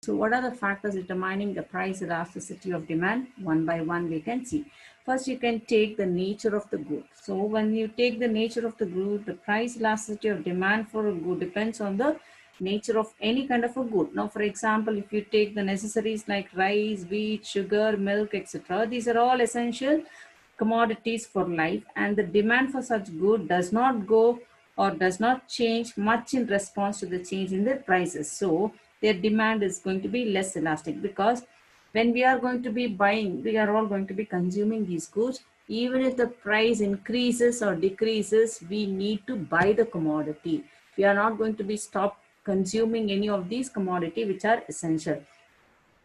So what are the factors determining the price elasticity of demand? One by one we can see. First, you can take the nature of the good. So when you take the nature of the good, the price elasticity of demand for a good depends on the nature of any kind of a good. Now, for example, if you take the necessaries like rice, wheat, sugar, milk, etc., these are all essential commodities for life, and the demand for such good does not go or does not change much in response to the change in their prices. So their demand is going to be less elastic, because when we are going to be buying, we are all going to be consuming these goods. Even if the price increases or decreases, we need to buy the commodity. We are not going to be stop consuming any of these commodity which are essential.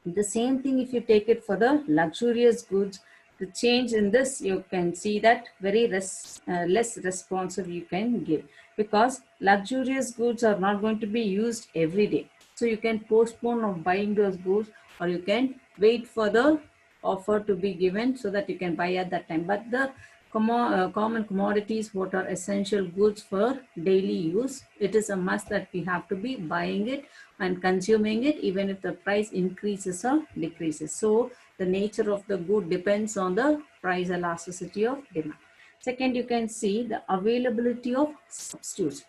The same thing if you take it for the luxurious goods, the change in this, you can see that very less responsive you can give, because luxurious goods are not going to be used every day. So you can postpone of buying those goods, or you can wait for the offer to be given so that you can buy at that time. But the common commodities, what are essential goods for daily use, it is a must that we have to be buying it and consuming it, even if the price increases or decreases. So the nature of the good depends on the price elasticity of demand. Second, you can see the availability of substitutes.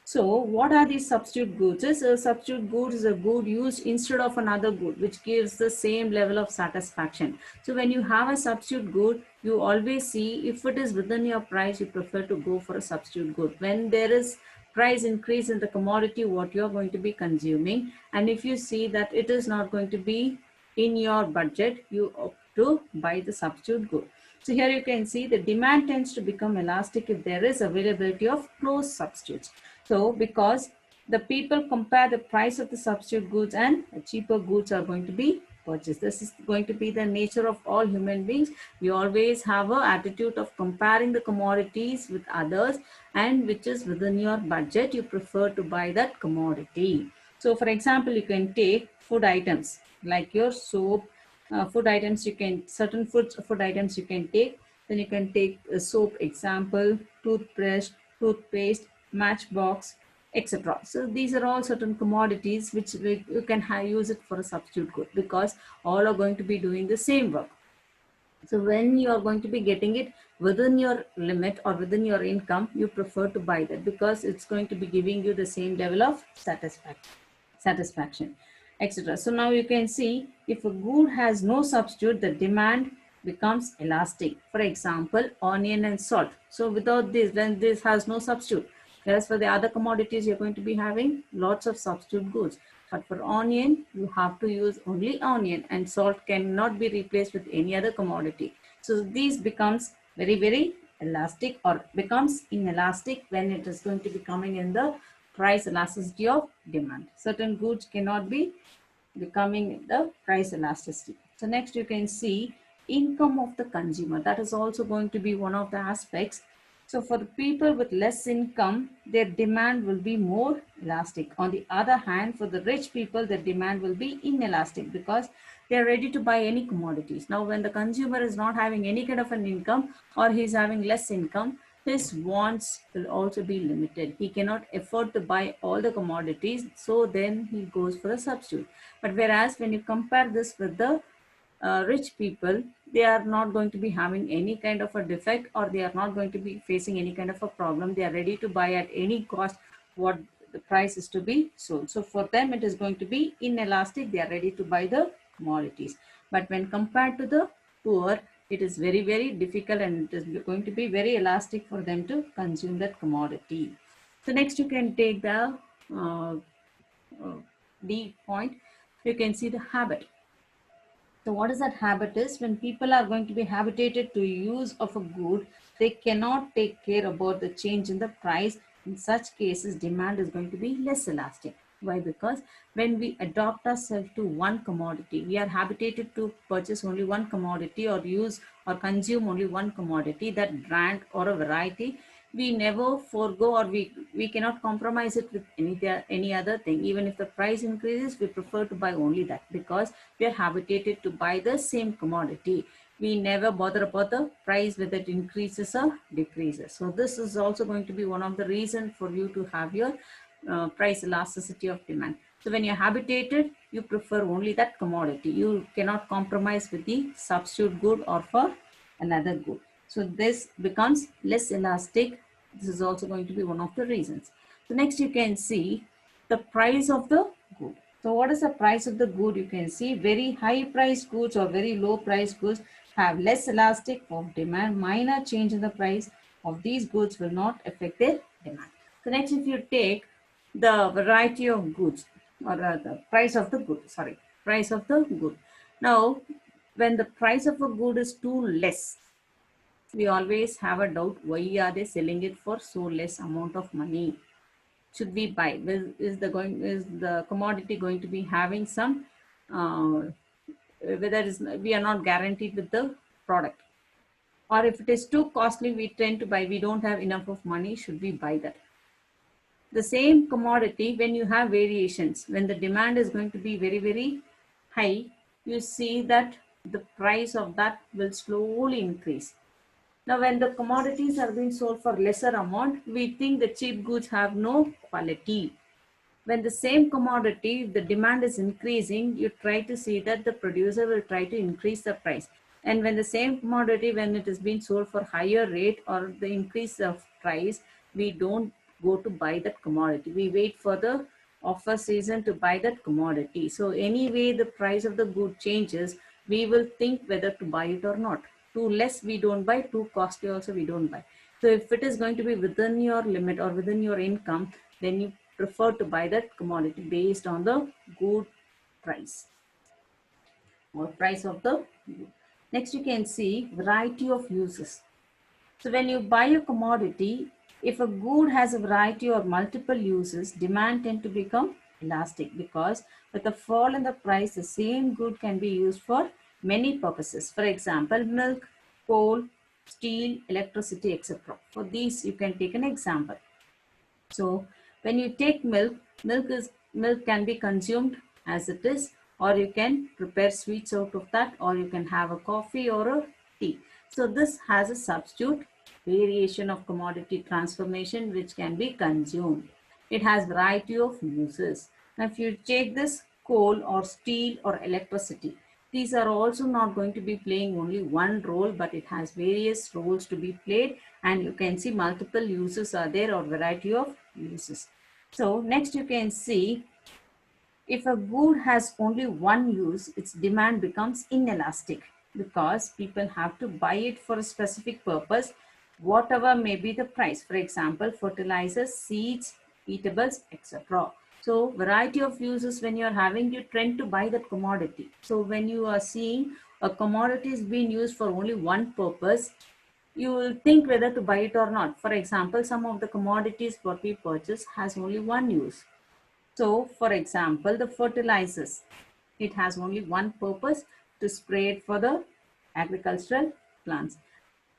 So what are these substitute goods? A substitute good is a good used instead of another good, which gives the same level of satisfaction. So when you have a substitute good, you always see if it is within your price, you prefer to go for a substitute good. When there is price increase in the commodity what you are going to be consuming, and if you see that it is not going to be in your budget, you opt to buy the substitute good. So here you can see the demand tends to become elastic if there is availability of close substitutes. So because the people compare the price of the substitute goods, and cheaper goods are going to be purchased. This is going to be the nature of all human beings. We always have an attitude of comparing the commodities with others, and which is within your budget, you prefer to buy that commodity. So for example, you can take food items like your soap, food items, you can, certain food items you can take. Then you can take a soap example, toothbrush, toothpaste, matchbox, etc. So these are all certain commodities which you can use it for a substitute good, because all are going to be doing the same work. So when you are going to be getting it within your limit or within your income, you prefer to buy that, because it's going to be giving you the same level of satisfaction, etc. So now you can see if a good has no substitute, the demand becomes elastic. For example, onion and salt. So without this, when this has no substitute, whereas for the other commodities, you're going to be having lots of substitute goods. But for onion, you have to use only onion, and salt cannot be replaced with any other commodity. So these becomes very elastic, or becomes inelastic when it is going to be coming in the price elasticity of demand. Certain goods cannot be becoming the price elasticity. So next you can see income of the consumer. That is also going to be one of the aspects. So for the people with less income, their demand will be more elastic. On the other hand, for the rich people, their demand will be inelastic, because they are ready to buy any commodities. Now, when the consumer is not having any kind of an income, or he is having less income, his wants will also be limited. He cannot afford to buy all the commodities, so then he goes for a substitute. But whereas when you compare this with the rich people, they are not going to be having any kind of a defect, or they are not going to be facing any kind of a problem. They are ready to buy at any cost what the price is to be sold. So for them, it is going to be inelastic. They are ready to buy the commodities. But when compared to the poor, it is very difficult, and it is going to be very elastic for them to consume that commodity. So next you can take the uh, D point. You can see the habit. So what is that habit is, when people are going to be habituated to use of a good, they cannot take care about the change in the price. In such cases, demand is going to be less elastic. Why? Because when we adopt ourselves to one commodity, we are habituated to purchase only one commodity, or use or consume only one commodity, that brand or a variety. We never forego, or we cannot compromise it with any other thing. Even if the price increases, we prefer to buy only that, because we are habituated to buy the same commodity. We never bother about the price, whether it increases or decreases. So this is also going to be one of the reasons for you to have your price elasticity of demand. So when you're habituated, you prefer only that commodity. You cannot compromise with the substitute good or for another good. So this becomes less elastic. This is also going to be one of the reasons. So next you can see the price of the good. So what is the price of the good? You can see very high price goods or very low price goods have less elastic of demand. Minor change in the price of these goods will not affect their demand. So next, if you take the variety of goods or the price of the good, sorry, price of the good. Now, when the price of a good is too less, we always have a doubt, why are they selling it for so less amount of money? Should we buy? Is the commodity going to be having some whether is we are not guaranteed with the product, or if it is too costly, we tend to buy. We don't have enough of money. Should we buy that? The same commodity, when you have variations, when the demand is going to be very, very high, you see that the price of that will slowly increase. Now, when the commodities are being sold for lesser amount, we think the cheap goods have no quality. When the same commodity, the demand is increasing, you try to see that the producer will try to increase the price. And when the same commodity, when it is being sold for higher rate or the increase of price, we don't go to buy that commodity. We wait for the offer season to buy that commodity. So anyway, the price of the good changes, we will think whether to buy it or not. Too less we don't buy, too costly also we don't buy. So if it is going to be within your limit or within your income, then you prefer to buy that commodity based on the good price or price of the good. Next, you can see variety of uses. So when you buy a commodity, if a good has a variety or multiple uses, demand tend to become elastic, because with a fall in the price, the same good can be used for many purposes. For example, milk, coal, steel, electricity, etc. For these, you can take an example. So when you take milk, milk can be consumed as it is, or you can prepare sweets out of that, or you can have a coffee or a tea. So this has a substitute variation of commodity transformation which can be consumed. It has variety of uses. Now if you take this coal or steel or electricity, these are also not going to be playing only one role, but it has various roles to be played, and you can see multiple uses are there or variety of uses. So next you can see if a good has only one use, its demand becomes inelastic because people have to buy it for a specific purpose, whatever may be the price. For example, fertilizers, seeds, eatables, etc. So variety of uses when you're having, you trend to buy that commodity. So when you are seeing a commodity is being used for only one purpose, you will think whether to buy it or not. For example, some of the commodities what we purchase has only one use. So, for example, the fertilizers, it has only one purpose, to spray it for the agricultural plants.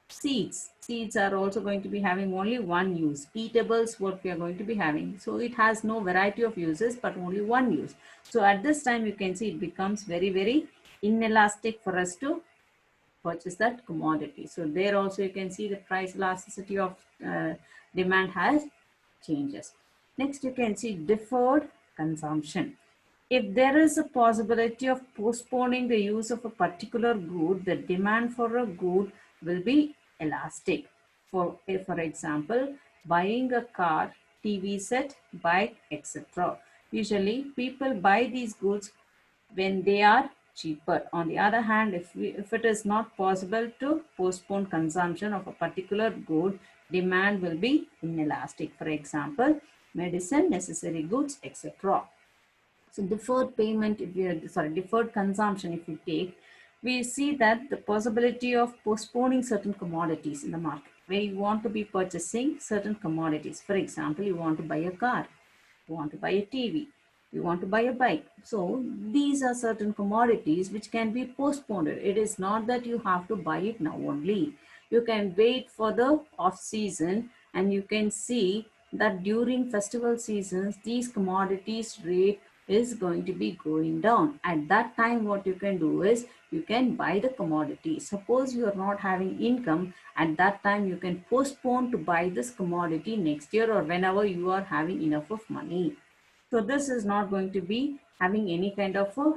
Seeds are also going to be having only one use. Eatables, what we are going to be having. So it has no variety of uses, but only one use. So at this time, you can see it becomes very, very inelastic for us to purchase that commodity. So there also you can see the price elasticity of demand has changes. Next, you can see deferred consumption. If there is a possibility of postponing the use of a particular good, the demand for a good will be elastic. For example, buying a car, TV set, bike, etc. Usually, people buy these goods when they are cheaper. On the other hand, if it is not possible to postpone consumption of a particular good, demand will be inelastic. For example, medicine, necessary goods, etc. So deferred payment, if you deferred consumption, if you take, we see that the possibility of postponing certain commodities in the market, where you want to be purchasing certain commodities. For example, you want to buy a car, you want to buy a TV, you want to buy a bike. So these are certain commodities which can be postponed. It is not that you have to buy it now only. You can wait for the off season, and you can see that during festival seasons, these commodities rate is going to be going down. At that time, what you can do is you can buy the commodity. Suppose you are not having income, at that time you can postpone to buy this commodity next year or whenever you are having enough of money. So this is not going to be having any kind of a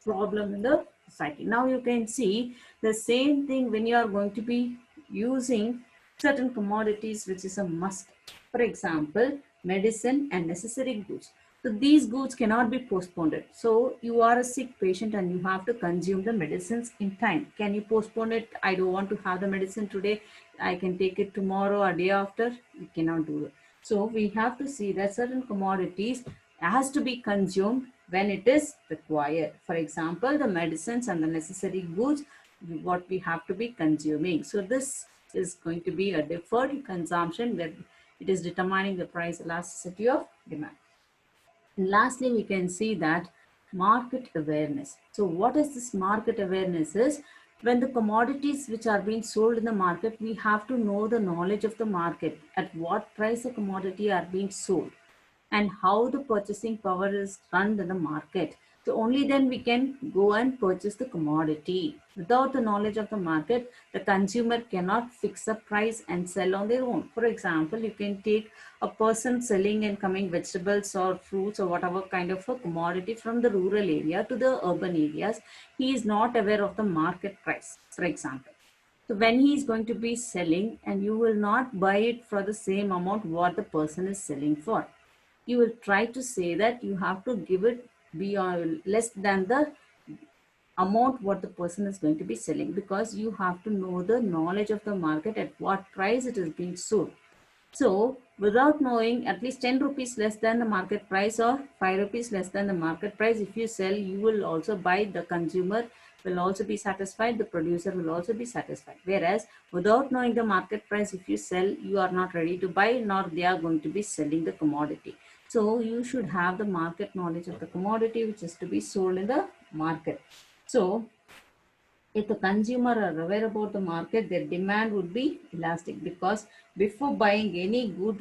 problem in the society. Now you can see the same thing when you are going to be using certain commodities which is a must. For example, medicine and necessary goods. So these goods cannot be postponed. So you are a sick patient and you have to consume the medicines in time. Can you postpone it? I don't want to have the medicine today. I can take it tomorrow or day after. You cannot do it. So we have to see that certain commodities has to be consumed when it is required. For example, the medicines and the necessary goods, what we have to be consuming. So this is going to be a deferred consumption where it is determining the price elasticity of demand. And lastly, we can see that market awareness. So what is this market awareness is when the commodities which are being sold in the market, we have to know the knowledge of the market, at what price a commodity are being sold and how the purchasing power is run in the market. So only then we can go and purchase the commodity. Without the knowledge of the market, the consumer cannot fix a price and sell on their own. For example, you can take a person selling and coming vegetables or fruits or whatever kind of a commodity from the rural area to the urban areas. He is not aware of the market price, for example. So when he is going to be selling and you will not buy it for the same amount what the person is selling for, you will try to say that you have to give it beyond less than the amount what the person is going to be selling, because you have to know the knowledge of the market at what price it is being sold. So without knowing at least 10 rupees less than the market price or 5 rupees less than the market price, if you sell, you will also buy, the consumer will also be satisfied, the producer will also be satisfied. Whereas without knowing the market price, if you sell, you are not ready to buy, nor they are going to be selling the commodity. So you should have the market knowledge of the commodity which is to be sold in the market. So if the consumer are aware about the market, their demand would be elastic, because before buying any good,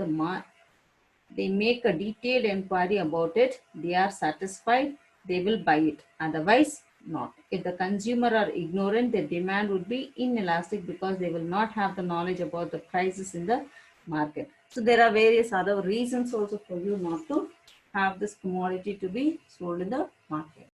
they make a detailed inquiry about it. They are satisfied, they will buy it. Otherwise, not. If the consumer are ignorant, their demand would be inelastic because they will not have the knowledge about the prices in the market. So there are various other reasons also for you not to have this commodity to be sold in the market.